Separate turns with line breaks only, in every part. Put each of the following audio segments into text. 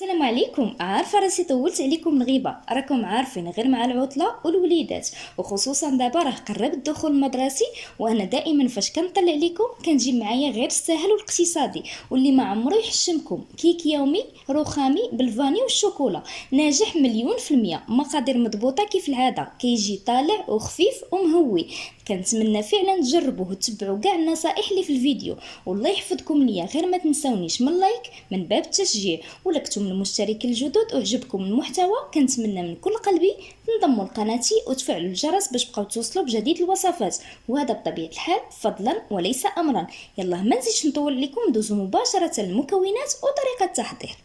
السلام عليكم. عارفه راسي طولت عليكم الغيبه، راكم عارفين غير مع العطله والوليدات، وخصوصا دابا راه قرب الدخول المدرسي. وانا دائما فاش كنطلع عليكم كنجيب معايا غير الساهل والاقتصادي واللي ما عمرو يحشمكم، كيك يومي رخامي بالفاني والشوكولا، ناجح مليون في المية، مقادير مضبوطه كيف العاده، كيجي طالع وخفيف ومهوي. كنتمنى فعلا تجربوه وتتبعوا كاع النصائح اللي في الفيديو. والله يحفظكم ليا، غير ما تنسونيش من لايك من باب التشجيع، ولا كنتم المشتركين الجدد وعجبكم المحتوى كنتمنى من كل قلبي تنضموا لقناتي وتفعلوا الجرس باش تبقاو توصلوا بجديد الوصفات، وهذا بطبيعه الحال فضلا وليس امرا. يلا ما نزيدش نطول عليكم، ندوزو مباشره للمكونات وطريقه التحضير.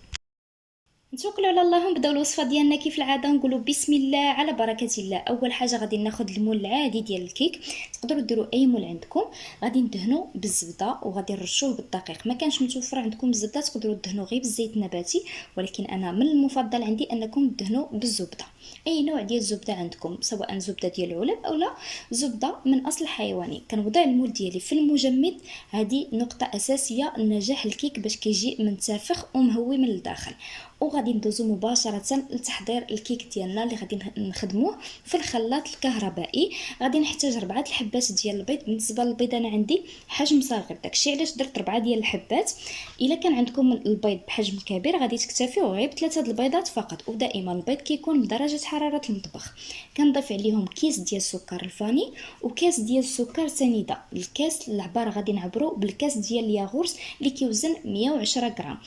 نتوكلوا على الله ونبداو الوصفه ديالنا كيف العاده. نقولوا بسم الله على بركه الله. اول حاجه غادي ناخذ المول العادي ديال الكيك، تقدروا ديروا اي مول عندكم. غادي ندهنوا بالزبده وغادي نرشوه بالدقيق. ما كانش متوفر عندكم الزبده تقدروا تدهنوا غير بالزيت النباتي، ولكن انا من المفضل عندي انكم تدهنوا بالزبده. اي نوع ديال الزبده عندكم، سواء زبده ديال العلب او لا زبده من اصل حيواني. كنوضع المول ديالي في المجمد، هذه نقطه اساسيه لنجاح الكيك باش كيجي منتفخ ومهوي من الداخل. وغادي ندوزو مباشره لتحضير الكيك ديالنا اللي غادي نخدموه في الخلاط الكهربائي. غادي نحتاج 4 الحبات ديال البيض. بالنسبه للبيض انا عندي حجم صغير، داكشي علاش درت 4 ديال الحبات. الا كان عندكم البيض بحجم كبير غادي تكتفيو غير ب3 البيضات فقط. ودائما البيض كيكون بدرجه حراره المطبخ. كنضيف عليهم كيس ديال السكر الفاني وكاس ديال السكر سنيده. الكاس العبار غادي نعبرو بالكاس ديال الياغورت اللي كيوزن 110 غرام.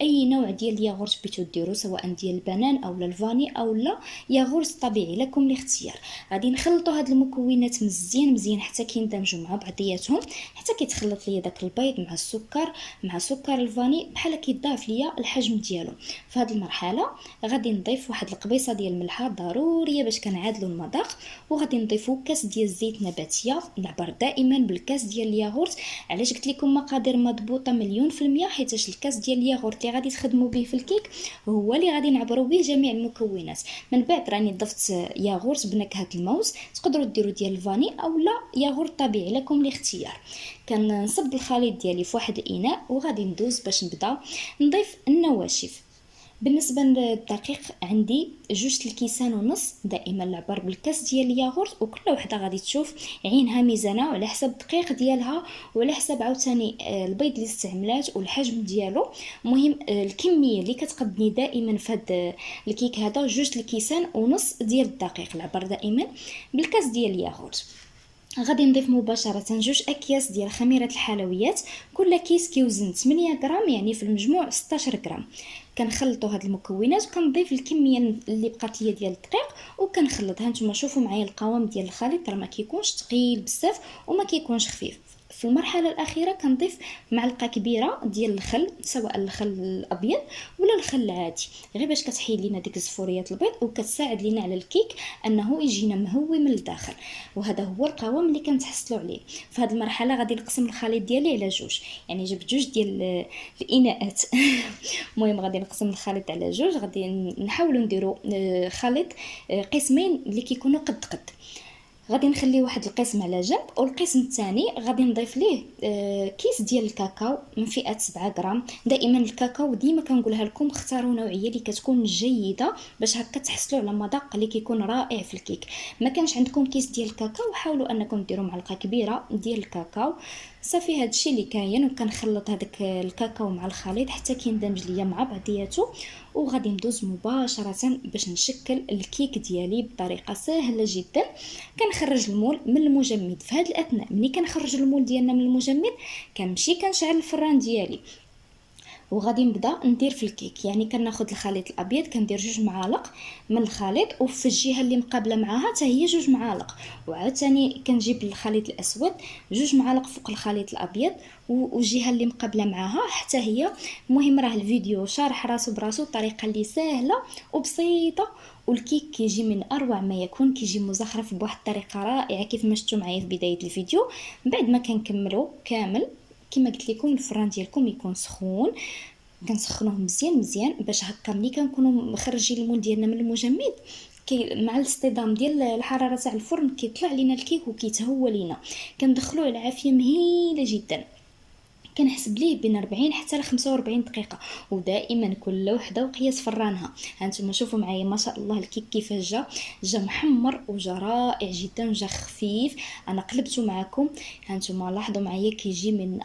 اي نوع ديال الياغورت بغيتو ديرو، سواء ديال البنان او الفاني او لا ياغورت طبيعي، لكم الاختيار. غادي نخلطوا هاد المكونات مزيان حتى كيندمجوا مع بعضياتهم، حتى كيتخلط ليا داك البيض مع السكر مع سكر الفاني بحال كيضاف ليا الحجم ديالو. في هاد المرحله غادي نضيف واحد القبيصه ديال الملحه ضروريه باش كنعادلوا المذاق، وغادي نضيفوا كاس ديال الزيت نباتيه. نعبر دائما بالكاس ديال الياغورت. علاش قلت لكم مقادير مضبوطه مليون في المية؟ حيتاش الكاس ديال الياغورت اللي غادي تخدموا به في الكيك هو اللي غادي نعبروا به جميع المكونات. من بعد راني ضفت ياغورت بنكهه الموز، تقدروا ديروا ديال الفاني او لا ياغورت طبيعي، لكم الاختيار. كنصب الخليط ديالي في واحد الاناء وغادي ندوز باش نبدا نضيف النواشف. بالنسبه للدقيق عندي 2 الكيسان ونص. دائما العبر بالكاس ديال الياغورت، وكل وحده غادي تشوف عينها ميزانه وعلى حسب الدقيق ديالها وعلى حسب عاوتاني البيض اللي استعملات والحجم ديالو. المهم الكميه اللي كتقدني دائما في هذا الكيك هذا 2 الكيسان ونص ديال الدقيق. العبر دائما بالكاس ديال الياغورت. غادي نضيف مباشره 2 اكياس ديال خميره الحلويات. كل كيس كيوزن 8 غرام، يعني في المجموع 16 غرام. كنخلطوا هاد المكونات وكنضيف الكميه اللي بقات ليا ديال الدقيق وكنخلطها. نتوما شوفوا معايا القوام ديال الخليط راه ما كيكونش ثقيل بزاف وما كيكونش خفيف. في المرحله الاخيره كنضيف معلقه كبيره ديال الخل، سواء الخل الابيض ولا الخل العادي، غير باش كتحيد لينا ديك زفوريات البيض وكتساعد لينا على الكيك انه يجينا مهوي من الداخل. وهذا هو القوام اللي كنتحصلوا عليه. في هذه المرحله غادي نقسم الخليط ديالي على 2، يعني جبت 2 ديال الاناءات. المهم غادي نقسم الخليط على 2. غادي نحاولوا نديروا خليط قسمين اللي كيكونوا قد قد. غادي نخلي واحد القسم على جنب، والقسم الثاني غادي نضيف ليه كيس ديال الكاكاو من فئه 7 غرام. دائما الكاكاو ديما كنقولها لكم اختاروا نوعيه اللي كتكون جيده باش هكا تحصلوا على مذاق اللي كيكون رائع في الكيك. ما كانش عندكم كيس ديال الكاكاو حاولوا انكم ديروا معلقه كبيره ديال الكاكاو. صافي هادشي اللي كاين. وكنخلط هذاك الكاكاو مع الخليط حتى كيندمج ليا مع بعضياته. وغادي ندوز مباشره باش نشكل الكيك ديالي بطريقه سهله جدا. كنخرج المول من المجمد. في هذه الاثناء ملي كنخرج المول ديالنا من المجمد كنمشي كنشعل الفران ديالي وغادي نبدا ندير في الكيك. يعني كناخذ الخليط الابيض كندير 2 معالق من الخليط، وفي الجهه اللي مقابله معاها حتى هي 2 معالق، وعاوتاني كنجيب الخليط الاسود 2 معالق فوق الخليط الابيض والجهه اللي مقابله معاها حتى هي. المهم راه الفيديو شارح راسو براسو الطريقه اللي سهله وبسيطه، والكيك كيجي من اروع ما يكون، كيجي مزخرف بواحد الطريقه رائعه كيف ما شفتوا معايا في بدايه الفيديو. بعد ما كنكملوا كامل كما قلت لكم الفران ديالكم يكون سخون. كنسخنوه مزيان باش هكا ملي كنكونوا مخرجين المول ديالنا من المجمد مع الاصطدام ديال الحراره تاع الفرن كيطلع لينا الكيك وكيتهوى لينا. كندخلوه على عافيه مهيله جدا. كنحسب ليه بين 40 حتى ل 45 دقيقه، ودائما كل وحده وقياس فرانها. هانتوما شوفوا معايا ما شاء الله الكيك كيفاش جا محمر وجا رائع جدا وجا خفيف. انا قلبته معكم، هانتوما لاحظوا معايا كيجي من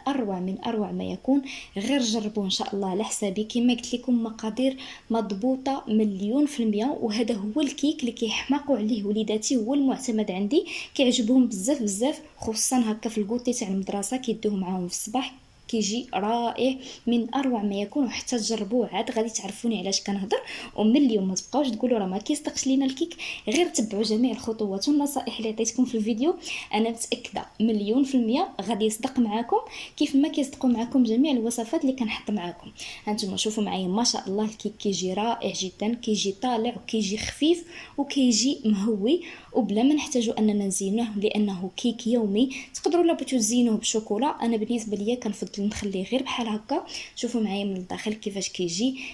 اروع ما يكون. غير جربوا ان شاء الله على حسابي، كما قلت لكم مقادير مضبوطه مليون في المية. وهذا هو الكيك اللي كيحماقوا عليه وليداتي، هو المعتمد عندي، كيعجبهم بزاف خصوصا هكا في الكوتي تاع المدرسه كيدوه معاهم في الصباح، كيجي رائع من اروع ما يكون. وحتى تجربوه عاد غادي تعرفوني علاش كنهضر. ومن اليوم ما تبقاوش تقولوا راه ما كيصدقش لينا الكيك، غير تبعوا جميع الخطوات والنصائح اللي عطيتكم في الفيديو. انا متاكده مليون في المية غادي يصدق معاكم كيف ما كيصدقوا معاكم جميع الوصفات اللي كنحط معاكم. هانتوما شوفوا معايا ما شاء الله الكيك كيجي رائع جدا، كيجي طالع وكيجي خفيف وكيجي مهوي، وبلا ما نحتاجوا اننا نزينوه لانه كيك يومي. تقدروا لا بغيتو تزينوه بشوكولا، انا بالنسبه ليا كنفضل نخليه غير بحال هكا. شوفوا معايا من الداخل كيفاش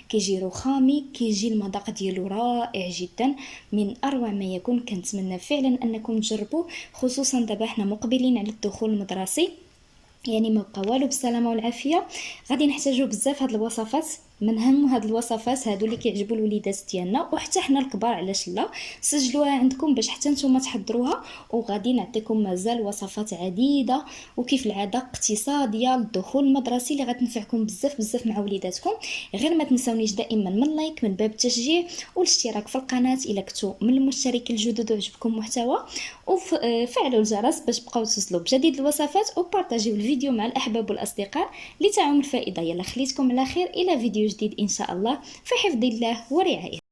كيجي رخامي، كيجي المذاق ديالو رائع جدا من اروع ما يكون. كنتمنى فعلا انكم تجربوه، خصوصا دابا حنا مقبلين على الدخول المدرسي، يعني ما بقى والو بالسلامه والعافيه. غادي نحتاجوا بزاف هاد الوصفات، من اهم هاد الوصفات هادو اللي كيعجبوا الوليدات ديالنا وحتى حنا الكبار علاش لا. سجلوها عندكم باش حتى نتوما تحضروها، وغادي نعطيكم مازال وصفات عديده وكيف العاده اقتصاديه للدخول المدرسي اللي غتنفعكم بزاف مع وليداتكم. غير ما تنساونيش دائما من لايك من باب التشجيع والاشتراك في القناه الا كنتو من المشتركين الجدد وعجبكم المحتوى، وفعلوا الجرس باش تبقاو توصلوا بجديد الوصفات، وبارطاجيو الفيديو مع الاحباب والاصدقاء لتعم الفائده. يلا خليتكم على خير، الى فيديو جديد ان شاء الله، في حفظ الله ورعايته.